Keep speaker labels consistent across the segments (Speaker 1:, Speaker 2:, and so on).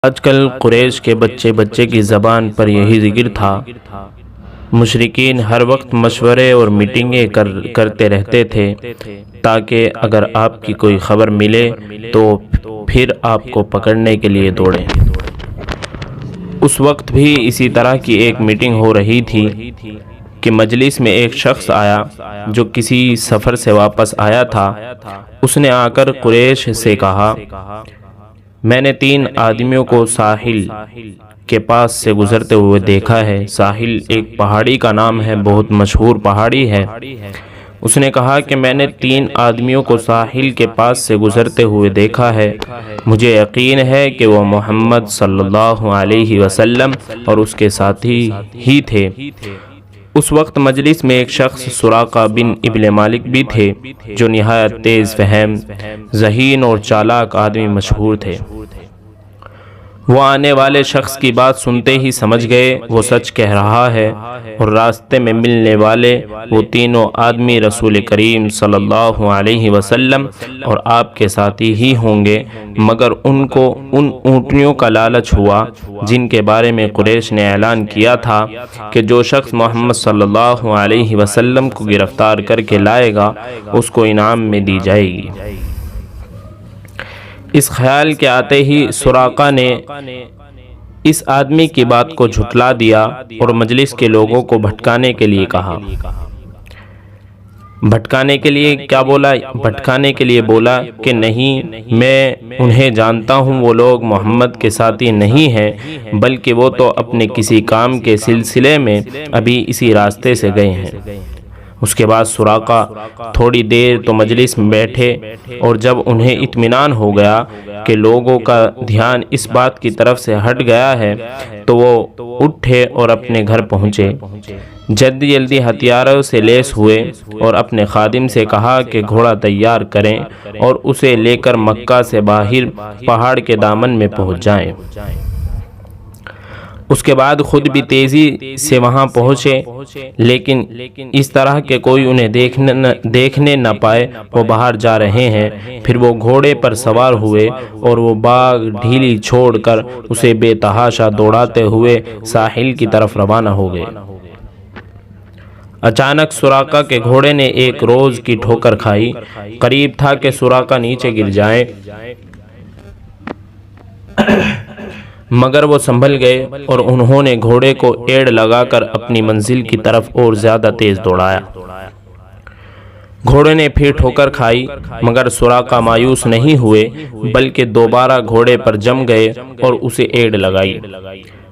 Speaker 1: آج کل قریش کے بچے بچے کی زبان پر یہی ذکر تھا۔ مشرکین ہر وقت مشورے اور میٹنگیں کرتے رہتے تھے تاکہ اگر آپ کی کوئی خبر ملے تو پھر آپ کو پکڑنے کے لیے دوڑیں۔ اس وقت بھی اسی طرح کی ایک میٹنگ ہو رہی تھی کہ مجلس میں ایک شخص آیا جو کسی سفر سے واپس آیا تھا۔ اس نے آ کر قریش سے کہا، میں نے 3 آدمیوں کو ساحل کے پاس سے گزرتے ہوئے دیکھا ہے۔ ساحل ایک پہاڑی کا نام ہے، بہت مشہور پہاڑی ہے۔ اس نے کہا کہ میں نے 3 آدمیوں کو ساحل کے پاس سے گزرتے ہوئے دیکھا ہے۔ مجھے یقین ہے کہ وہ محمد صلی اللہ علیہ وسلم اور اس کے ساتھی ہی تھے۔ اس وقت مجلس میں ایک شخص سراقہ بن ابن مالک بھی تھے جو نہایت تیز فہم، ذہین اور چالاک آدمی مشہور تھے۔ وہ آنے والے شخص کی بات سنتے ہی سمجھ گئے وہ سچ کہہ رہا ہے، اور راستے میں ملنے والے وہ تینوں آدمی رسول کریم صلی اللہ علیہ وسلم اور آپ کے ساتھی ہی ہوں گے، مگر ان کو ان اونٹنیوں کا لالچ ہوا جن کے بارے میں قریش نے اعلان کیا تھا کہ جو شخص محمد صلی اللہ علیہ وسلم کو گرفتار کر کے لائے گا اس کو انعام میں دی جائے گی۔ اس خیال کے آتے ہی سراقہ نے اس آدمی کی بات کو جھٹلا دیا اور مجلس کے لوگوں کو بھٹکانے کے لیے کہا۔ بھٹکانے کے لیے کیا بولا؟ بھٹکانے کے لیے بولا کہ نہیں، میں انہیں جانتا ہوں، وہ لوگ محمد کے ساتھی نہیں ہیں، بلکہ وہ تو اپنے کسی کام کے سلسلے میں ابھی اسی راستے سے گئے ہیں۔ اس کے بعد سراقہ تھوڑی دیر تو مجلس میں بیٹھے، اور جب انہیں اطمینان ہو گیا کہ لوگوں کا دھیان اس بات کی طرف سے ہٹ گیا ہے تو وہ اٹھے اور اپنے گھر پہنچے۔ جلدی جلدی ہتھیاروں سے لیس ہوئے اور اپنے خادم سے کہا کہ گھوڑا تیار کریں اور اسے لے کر مکہ سے باہر پہاڑ کے دامن میں پہنچ جائیں۔ اس کے بعد خود بھی تیزی سے وہاں پہنچے، لیکن اس طرح کہ کوئی انہیں دیکھنے نہ پائے وہ باہر جا رہے ہیں۔ پھر وہ گھوڑے پر سوار ہوئے اور وہ باغ ڈھیلی چھوڑ کر اسے بے تحاشا دوڑاتے ہوئے ساحل کی طرف روانہ ہو گئے۔ اچانک سراقہ کے گھوڑے نے ایک روز کی ٹھوکر کھائی۔ قریب تھا کہ سراقہ نیچے گر جائیں، مگر وہ سنبھل گئے اور انہوں نے گھوڑے کو ایڑ لگا کر اپنی منزل کی طرف اور زیادہ تیز دوڑایا۔ گھوڑے نے پھر ٹھوکر کھائی، مگر سراقہ مایوس نہیں ہوئے بلکہ دوبارہ گھوڑے پر جم گئے اور اسے ایڑ لگائی۔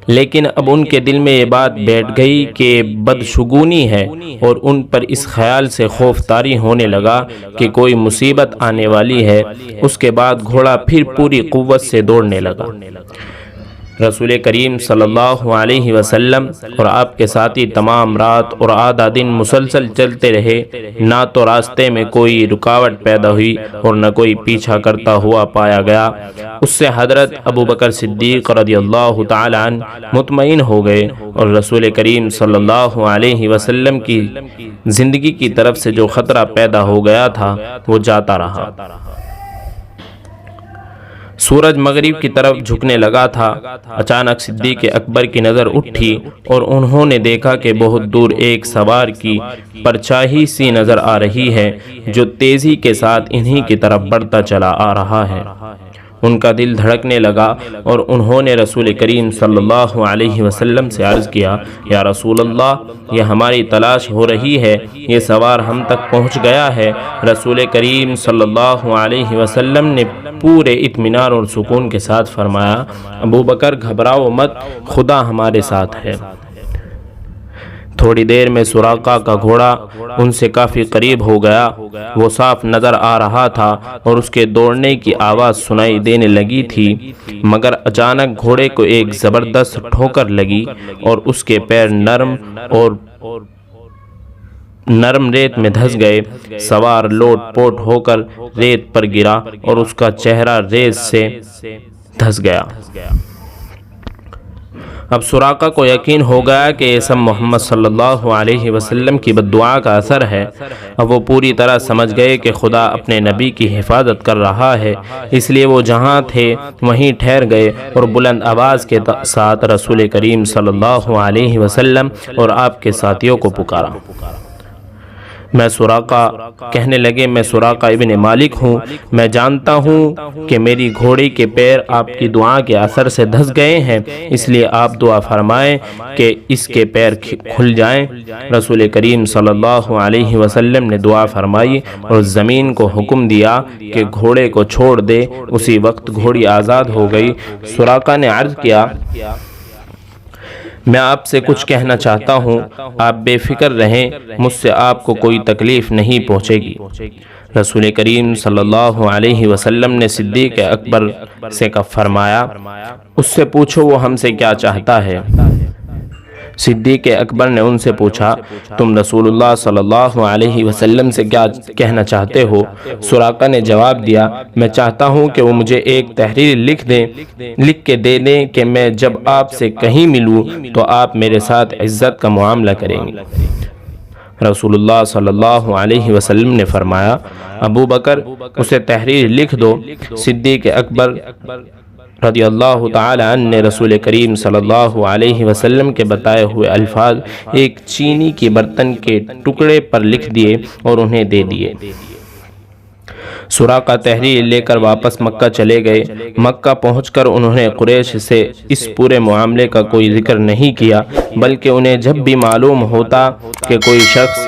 Speaker 1: لیکن اب ان کے دل میں یہ بات بیٹھ گئی کہ بدشگونی ہے، اور ان پر اس خیال سے خوف طاری ہونے لگا کہ کوئی مصیبت آنے والی ہے۔ اس کے بعد گھوڑا پھر پوری قوت سے دوڑنے لگا۔ رسول کریم صلی اللہ علیہ وسلم اور آپ کے ساتھی تمام رات اور آدھا دن مسلسل چلتے رہے، نہ تو راستے میں کوئی رکاوٹ پیدا ہوئی اور نہ کوئی پیچھا کرتا ہوا پایا گیا۔ اس سے حضرت ابوبکر صدیق رضی اللہ تعالی عنہ مطمئن ہو گئے، اور رسول کریم صلی اللہ علیہ وسلم کی زندگی کی طرف سے جو خطرہ پیدا ہو گیا تھا وہ جاتا رہا۔ سورج مغرب کی طرف جھکنے لگا تھا۔ اچانک صدیق اکبر کی نظر اٹھی اور انہوں نے دیکھا کہ بہت دور ایک سوار کی پرچھائی سی نظر آ رہی ہے جو تیزی کے ساتھ انہی کی طرف بڑھتا چلا آ رہا ہے۔ ان کا دل دھڑکنے لگا اور انہوں نے رسول کریم صلی اللہ علیہ وسلم سے عرض کیا، یا رسول اللہ، یہ ہماری تلاش ہو رہی ہے، یہ سوار ہم تک پہنچ گیا ہے۔ رسول کریم صلی اللہ علیہ وسلم نے پورے اطمینان اور سکون کے ساتھ فرمایا، ابوبکر گھبراؤ مت، خدا ہمارے ساتھ ہے۔ تھوڑی دیر میں سراقہ کا گھوڑا ان سے کافی قریب ہو گیا، وہ صاف نظر آ رہا تھا اور اس کے دوڑنے کی آواز سنائی دینے لگی تھی، مگر اچانک گھوڑے کو ایک زبردست ٹھوکر لگی اور اس کے پیر نرم ریت میں دھس گئے۔ سوار لوٹ پوٹ ہو کر ریت پر گرا اور اس کا چہرہ ریت سے دھس گیا۔ اب سراقہ کو یقین ہو گیا کہ یہ سب محمد صلی اللہ علیہ وسلم کی بد دعا کا اثر ہے۔ اب وہ پوری طرح سمجھ گئے کہ خدا اپنے نبی کی حفاظت کر رہا ہے، اس لیے وہ جہاں تھے وہیں ٹھہر گئے اور بلند آواز کے ساتھ رسول کریم صلی اللہ علیہ وسلم اور آپ کے ساتھیوں کو پکارا۔ میں سراقہ کہنے لگے، میں سراقہ ابن مالک ہوں، میں جانتا ہوں کہ میری گھوڑی کے پیر آپ کی دعا کے اثر سے دھس گئے ہیں، اس لیے آپ دعا فرمائیں کہ اس کے پیر کھل جائیں۔ رسول کریم صلی اللہ علیہ وسلم نے دعا فرمائی اور زمین کو حکم دیا کہ گھوڑے کو چھوڑ دے۔ اسی وقت گھوڑی آزاد ہو گئی۔ سراقہ نے عرض کیا، میں آپ سے کچھ کہنا چاہتا ہوں، آپ بے فکر رہیں، مجھ سے آپ کو کوئی تکلیف نہیں پہنچے گی۔ رسول کریم صلی اللہ علیہ وسلم نے صدیق اکبر سے فرمایا، اس سے پوچھو وہ ہم سے کیا چاہتا ہے۔ صدیق اکبر نے ان سے پوچھا، تم رسول اللہ صلی اللہ علیہ وسلم سے کیا کہنا چاہتے ہو؟ سراقہ نے جواب دیا، میں چاہتا ہوں کہ وہ مجھے ایک تحریر لکھ کے دے دیں کہ میں جب آپ سے کہیں ملوں تو آپ میرے ساتھ عزت کا معاملہ کریں گے۔ رسول اللہ صلی اللہ علیہ وسلم نے فرمایا، ابو بکر اسے تحریر لکھ دو۔ صدیق اکبر رضی اللہ تعالی عنہ نے رسول کریم صلی اللہ علیہ وسلم کے بتائے ہوئے الفاظ ایک چینی کے برتن کے ٹکڑے پر لکھ دیے اور انہیں دے دیے۔ سراقہ تحریر لے کر واپس مکہ چلے گئے۔ مکہ پہنچ کر انہوں نے قریش سے اس پورے معاملے کا کوئی ذکر نہیں کیا، بلکہ انہیں جب بھی معلوم ہوتا کہ کوئی شخص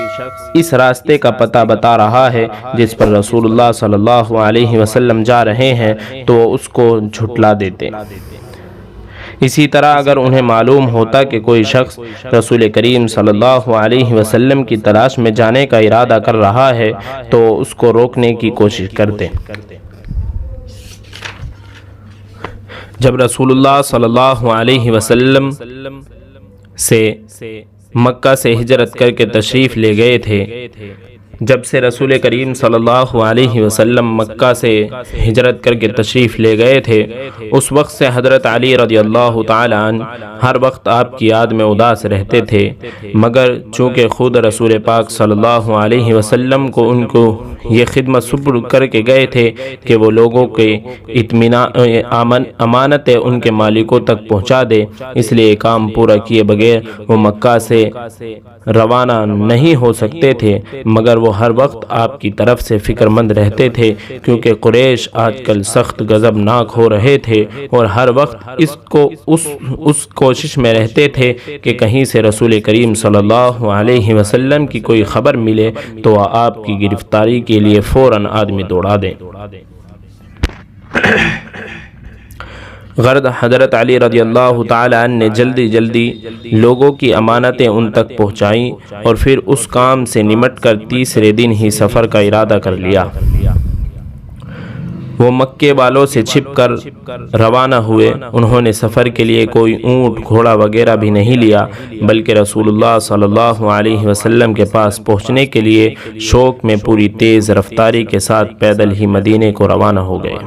Speaker 1: اس راستے کا پتہ بتا رہا ہے جس پر رسول اللہ صلی اللہ علیہ وسلم جا رہے ہیں تو وہ اس کو جھٹلا دیتے۔ اسی طرح اگر انہیں معلوم ہوتا کہ کوئی شخص رسول کریم صلی اللہ علیہ وسلم کی تلاش میں جانے کا ارادہ کر رہا ہے تو اس کو روکنے کی کوشش کرتے۔ جب رسول اللہ صلی اللہ علیہ وسلم سے مکہ سے ہجرت کر کے تشریف لے گئے تھے، جب سے رسول کریم صلی اللہ علیہ وسلم مکہ سے ہجرت کر کے تشریف لے گئے تھے، اس وقت سے حضرت علی رضی اللہ تعالی عنہ ہر وقت آپ کی یاد میں اداس رہتے تھے، مگر چونکہ خود رسول پاک صلی اللہ علیہ وسلم کو ان کو یہ خدمت سپرد کر کے گئے تھے کہ وہ لوگوں کے امانتیں ان کے مالکوں تک پہنچا دے، اس لیے کام پورا کیے بغیر وہ مکہ سے روانہ نہیں ہو سکتے تھے، مگر وہ ہر وقت آپ کی طرف سے فکر مند رہتے تھے، کیونکہ قریش آج کل سخت غضبناک ہو رہے تھے اور ہر وقت اس کوشش میں رہتے تھے کہ کہیں سے رسول کریم صلی اللہ علیہ وسلم کی کوئی خبر ملے تو وہ آپ کی گرفتاری کے لیے فوراً آدمی دوڑا دیں۔ غرض حضرت علی رضی اللہ تعالی عنہ نے جلدی لوگوں کی امانتیں ان تک پہنچائیں اور پھر اس کام سے نمٹ کر تیسرے دن ہی سفر کا ارادہ کر لیا۔ وہ مکے والوں سے چھپ کر روانہ ہوئے۔ انہوں نے سفر کے لیے کوئی اونٹ گھوڑا وغیرہ بھی نہیں لیا، بلکہ رسول اللہ صلی اللہ علیہ وسلم کے پاس پہنچنے کے لیے شوق میں پوری تیز رفتاری کے ساتھ پیدل ہی مدینے کو روانہ ہو گئے۔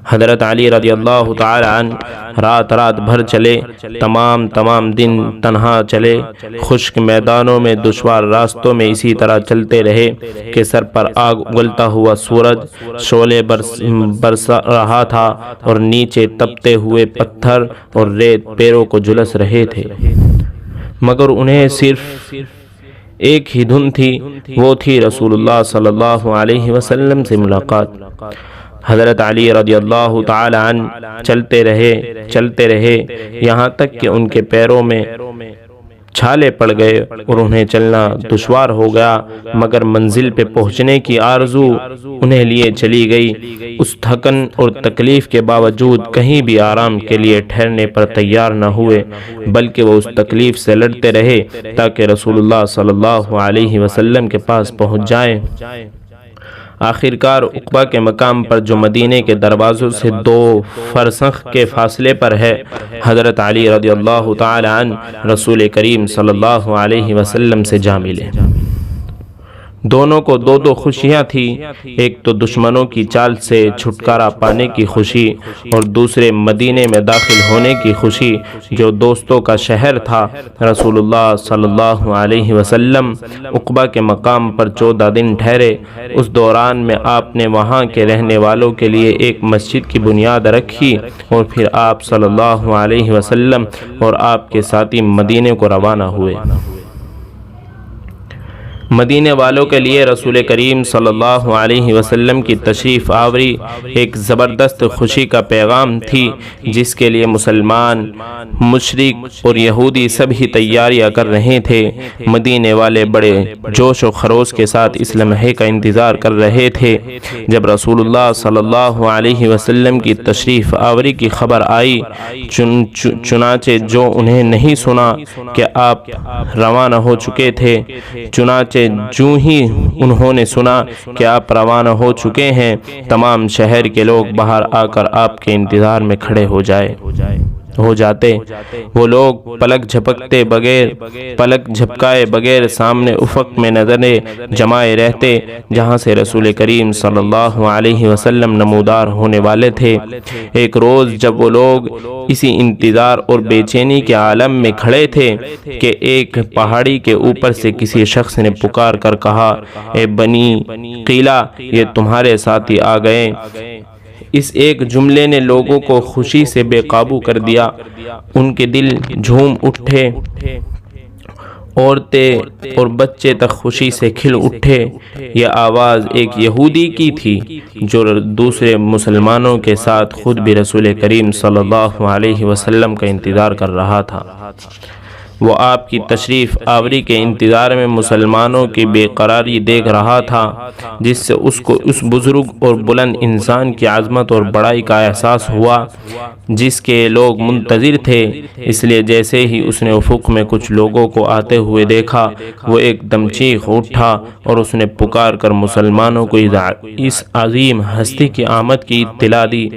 Speaker 1: حضرت علی رضی اللہ تعالی عنہ رات بھر چلے، تمام دن تنہا چلے، خشک میدانوں میں دشوار راستوں میں اسی طرح چلتے رہے کہ سر پر آگ اگلتا ہوا سورج شعلے برس رہا تھا اور نیچے تپتے ہوئے پتھر اور ریت پیروں کو جھلس رہے تھے، مگر انہیں صرف ایک ہی دھن تھی، وہ تھی رسول اللہ صلی اللہ علیہ وسلم سے ملاقات۔ حضرت علی رضی اللہ تعالی عنہ چلتے رہے یہاں تک کہ ان کے پیروں میں چھالے پڑ گئے اور انہیں چلنا دشوار ہو گیا، مگر منزل پہ پہنچنے کی آرزو انہیں لیے چلی گئی۔ اس تھکن اور تکلیف کے باوجود کہیں بھی آرام کے لیے ٹھہرنے پر تیار نہ ہوئے، بلکہ وہ اس تکلیف سے لڑتے رہے تاکہ رسول اللہ صلی اللہ علیہ وسلم کے پاس پہنچ جائیں۔ آخرکار عقبہ کے مقام پر جو مدینے کے دروازوں سے 2 فرسخ کے فاصلے پر ہے، حضرت علی رضی اللہ تعالی عنہ رسول کریم صلی اللہ علیہ وسلم سے جا ملے۔ دونوں کو دو دو خوشیاں تھیں، ایک تو دشمنوں کی چال سے چھٹکارا پانے کی خوشی اور دوسرے مدینے میں داخل ہونے کی خوشی جو دوستوں کا شہر تھا۔ رسول اللہ صلی اللہ علیہ وسلم عقبہ کے مقام پر 14 دن ٹھہرے۔ اس دوران میں آپ نے وہاں کے رہنے والوں کے لیے ایک مسجد کی بنیاد رکھی اور پھر آپ صلی اللہ علیہ وسلم اور آپ کے ساتھی مدینے کو روانہ ہوئے۔ مدینے والوں کے لیے رسول کریم صلی اللہ علیہ وسلم کی تشریف آوری ایک زبردست خوشی کا پیغام تھی، جس کے لیے مسلمان، مشرک اور یہودی سب ہی تیاریاں کر رہے تھے۔ مدینے والے بڑے جوش و خروش کے ساتھ اس لمحے کا انتظار کر رہے تھے جب رسول اللہ صلی اللہ علیہ وسلم کی تشریف آوری کی خبر آئی۔ چنانچہ جو انہیں نہیں سنا کہ آپ روانہ ہو چکے تھے، چنانچہ جو ہی انہوں نے سنا کہ آپ روانہ ہو چکے ہیں، تمام شہر کے لوگ باہر آ کر آپ کے انتظار میں کھڑے ہو جاتے۔ وہ لوگ پلک جھپکائے بغیر سامنے افق میں نظریں جمائے رہتے جہاں سے رسول کریم صلی اللہ علیہ وسلم نمودار ہونے والے تھے۔ ایک روز جب وہ لوگ اسی انتظار اور بے چینی کے عالم میں کھڑے تھے کہ ایک پہاڑی کے اوپر سے کسی شخص نے پکار کر کہا، اے بنی قیلہ، یہ تمہارے ساتھی آ گئے۔ اس ایک جملے نے لوگوں کو خوشی سے بے قابو کر دیا، ان کے دل جھوم اٹھے، عورتیں اور بچے تک خوشی سے کھل اٹھے۔ یہ آواز ایک یہودی کی تھی جو دوسرے مسلمانوں کے ساتھ خود بھی رسول کریم صلی اللہ علیہ وسلم کا انتظار کر رہا تھا۔ وہ آپ کی تشریف آوری کے انتظار میں مسلمانوں کی بے قراری دیکھ رہا تھا، جس سے اس کو اس بزرگ اور بلند انسان کی عظمت اور بڑائی کا احساس ہوا جس کے لوگ منتظر تھے۔ اس لیے جیسے ہی اس نے افق میں کچھ لوگوں کو آتے ہوئے دیکھا، وہ ایک دم چیخ اٹھا اور اس نے پکار کر مسلمانوں کو اس عظیم ہستی کی آمد کی اطلاع دی۔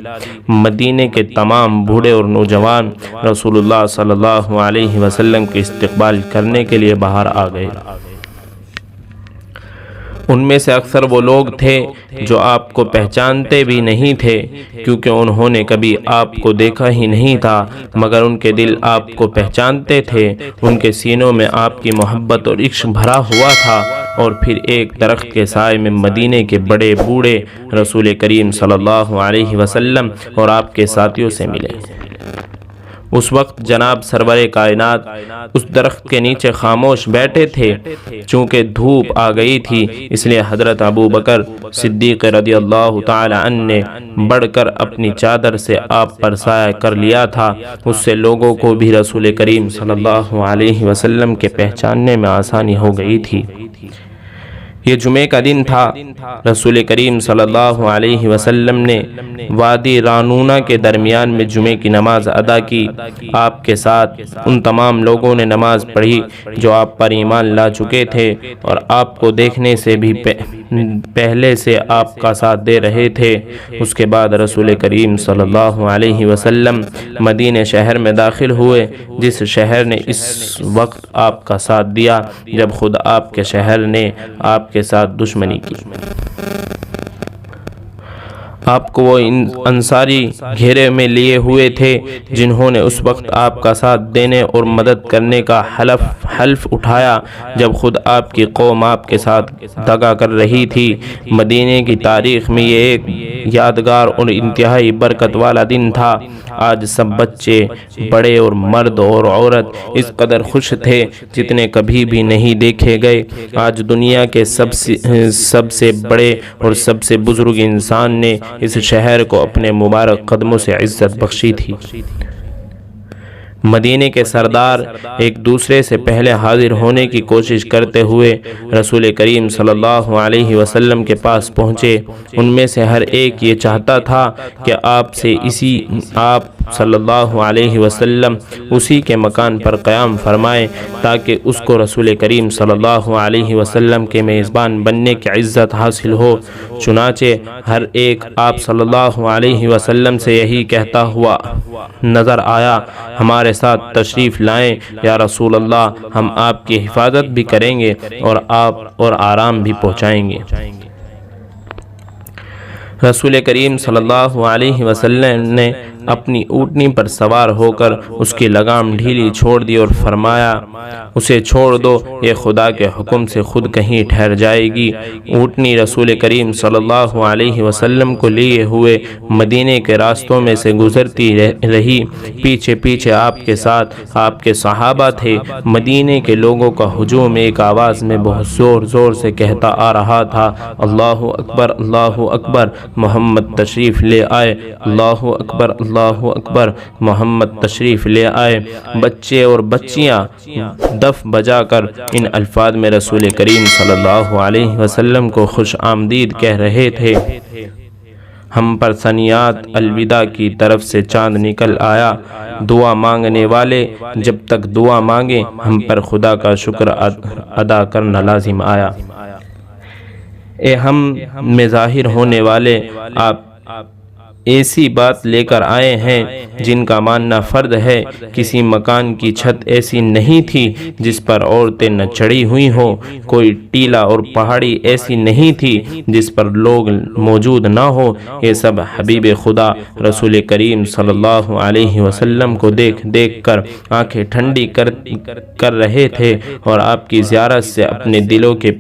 Speaker 1: مدینے کے تمام بوڑھے اور نوجوان رسول اللہ صلی اللہ علیہ وسلم کے استقبال کرنے کے لیے باہر آ گئے۔ ان میں سے اکثر وہ لوگ تھے جو آپ کو پہچانتے بھی نہیں تھے، کیونکہ انہوں نے کبھی آپ کو دیکھا ہی نہیں تھا، مگر ان کے دل آپ کو پہچانتے تھے۔ ان کے سینوں میں آپ کی محبت اور عشق بھرا ہوا تھا۔ اور پھر ایک درخت کے سائے میں مدینے کے بڑے بوڑھے رسول کریم صلی اللہ علیہ وسلم اور آپ کے ساتھیوں سے ملے۔ اس وقت جناب سرور کائنات اس درخت کے نیچے خاموش بیٹھے تھے۔ چونکہ دھوپ آ گئی تھی، اس لیے حضرت ابو بکر صدیق رضی اللہ تعالی عنہ نے بڑھ کر اپنی چادر سے آپ پر سایہ کر لیا تھا۔ اس سے لوگوں کو بھی رسول کریم صلی اللہ علیہ وسلم کے پہچاننے میں آسانی ہو گئی تھی۔ یہ جمعے کا دن تھا۔ رسول کریم صلی اللہ علیہ وسلم نے وادی رانونا کے درمیان میں جمعے کی نماز ادا کی۔ آپ کے ساتھ ان تمام لوگوں نے نماز پڑھی جو آپ پر ایمان لا چکے تھے اور آپ کو دیکھنے سے بھی پہلے سے آپ کا ساتھ دے رہے تھے۔ اس کے بعد رسول کریم صلی اللہ علیہ وسلم مدینہ شہر میں داخل ہوئے، جس شہر نے اس وقت آپ کا ساتھ دیا جب خود آپ کے شہر نے آپ کے ساتھ دشمنی کی۔ آپ کو وہ انصاری گھیرے میں لیے ہوئے تھے جنہوں نے اس وقت آپ کا ساتھ دینے اور مدد کرنے کا حلف اٹھایا جب خود آپ کی قوم آپ کے ساتھ دغا کر رہی تھی۔ مدینے کی تاریخ میں یہ ایک یادگار اور انتہائی برکت والا دن تھا۔ آج سب بچے، بڑے اور مرد اور عورت اس قدر خوش تھے جتنے کبھی بھی نہیں دیکھے گئے۔ آج دنیا کے سب سے بڑے اور سب سے بزرگ انسان نے اس شہر کو اپنے مبارک قدموں سے عزت بخشی تھی۔ مدینے کے سردار ایک دوسرے سے پہلے حاضر ہونے کی کوشش کرتے ہوئے رسول کریم صلی اللہ علیہ وسلم کے پاس پہنچے۔ ان میں سے ہر ایک یہ چاہتا تھا کہ آپ صلی اللہ علیہ وسلم اسی کے مکان پر قیام فرمائے تاکہ اس کو رسول کریم صلی اللہ علیہ وسلم کے میزبان بننے کی عزت حاصل ہو۔ چنانچہ ہر ایک آپ صلی اللہ علیہ وسلم سے یہی کہتا ہوا نظر آیا، ہمارے ساتھ تشریف لائیں یا رسول اللہ، ہم آپ کی حفاظت بھی کریں گے اور آرام بھی پہنچائیں گے۔ رسول کریم صلی اللہ علیہ وسلم نے اپنی اونٹنی پر سوار ہو کر اس کی لگام ڈھیلی چھوڑ دی اور فرمایا، اسے چھوڑ دو، یہ خدا کے حکم سے خود کہیں ٹھہر جائے گی۔ اونٹنی رسول کریم صلی اللہ علیہ وسلم کو لیے ہوئے مدینے کے راستوں میں سے گزرتی رہی، پیچھے پیچھے آپ کے ساتھ آپ کے صحابہ تھے۔ مدینے کے لوگوں کا ہجوم ایک آواز میں بہت زور زور سے کہتا آ رہا تھا، اللہ اکبر، اللہ اکبر، محمد تشریف لے آئے، اللہ اکبر، اللہ اکبر، محمد تشریف لے آئے۔ بچے اور بچیاں دف بجا کر ان الفاظ میں رسول کریم صلی اللہ علیہ وسلم کو خوش آمدید کہہ رہے تھے۔ ہم پر ثنیات الوداع کی طرف سے چاند نکل آیا، دعا مانگنے والے جب تک دعا مانگیں ہم پر خدا کا شکر ادا کرنا لازم آیا۔ اے ہم میں ظاہر ہونے والے، آپ ایسی بات لے کر آئے ہیں جن کا ماننا فرض ہے۔ کسی مکان کی چھت ایسی نہیں تھی جس پر عورتیں نہ چڑھی ہوئی ہوں، کوئی ٹیلا اور پہاڑی ایسی نہیں تھی جس پر لوگ موجود نہ ہو۔ یہ سب حبیب خدا رسول کریم صلی اللہ علیہ وسلم کو دیکھ دیکھ کر آنکھیں ٹھنڈی کر رہے تھے اور آپ کی زیارت سے اپنے دلوں کے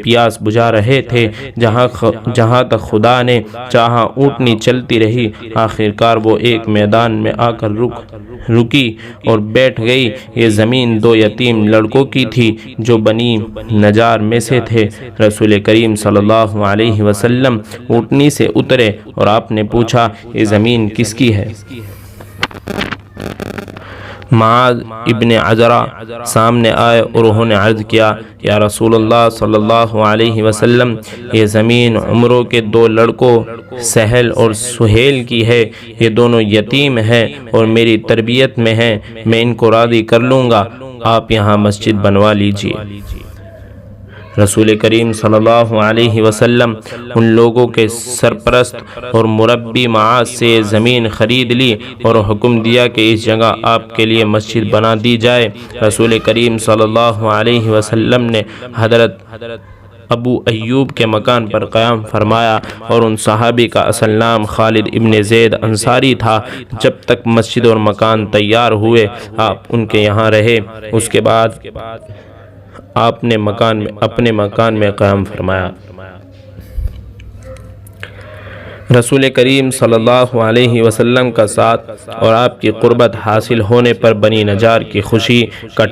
Speaker 1: پیاس بجھا رہے تھے۔ جہاں تک خدا نے چاہا اونٹنی چلتی رہی، آخر کار وہ ایک میدان میں آ کر رکی اور بیٹھ گئی۔ یہ زمین دو یتیم لڑکوں کی تھی جو بنی نجار میں سے تھے۔ رسول کریم صلی اللہ علیہ وسلم اونٹنی سے اترے اور آپ نے پوچھا، یہ زمین کس کی ہے؟ معاذ ابن عذرا سامنے آئے اور انہوں نے عرض کیا، یا رسول اللہ صلی اللہ علیہ وسلم، یہ زمین عمروں کے دو لڑکوں سہل اور سہیل کی ہے۔ یہ دونوں یتیم ہیں اور میری تربیت میں ہیں، میں ان کو راضی کر لوں گا، آپ یہاں مسجد بنوا لیجئے۔ رسول کریم صلی اللہ علیہ وسلم ان لوگوں کے سرپرست اور مربی معاذ سے زمین خرید لی اور حکم دیا کہ اس جگہ آپ کے لیے مسجد بنا دی جائے۔ رسول کریم صلی اللہ علیہ وسلم نے حضرت ابو ایوب کے مکان پر قیام فرمایا اور ان صحابی کا اصل نام خالد ابن زید انصاری تھا۔ جب تک مسجد اور مکان تیار ہوئے آپ ان کے یہاں رہے، اس کے بعد آپ نے اپنے مکان میں قیام فرمایا۔ رسول کریم صلی اللہ علیہ وسلم کا ساتھ اور آپ کی قربت حاصل ہونے پر بنی نجار کی خوشی کا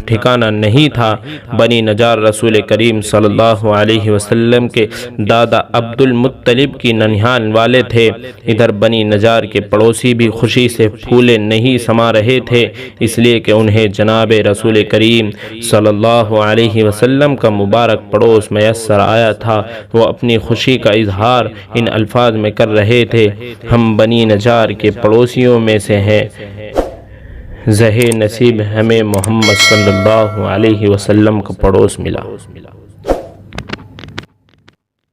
Speaker 1: ٹھکانہ نہیں تھا۔ بنی نجار رسول کریم صلی اللہ علیہ وسلم کے دادا عبد المطلب کی ننیال والے تھے۔ ادھر بنی نجار کے پڑوسی بھی خوشی سے پھولے نہیں سما رہے تھے، اس لیے کہ انہیں جناب رسول کریم صلی اللہ علیہ وسلم کا مبارک پڑوس میسر آیا تھا۔ وہ اپنی خوشی کا اظہار ان الفاظ میں کر رہے تھے، ہم بنی نجار کے پڑوسیوں میں سے ہیں، زہ نصیب ہمیں محمد صلی اللہ علیہ وسلم کا پڑوس ملا۔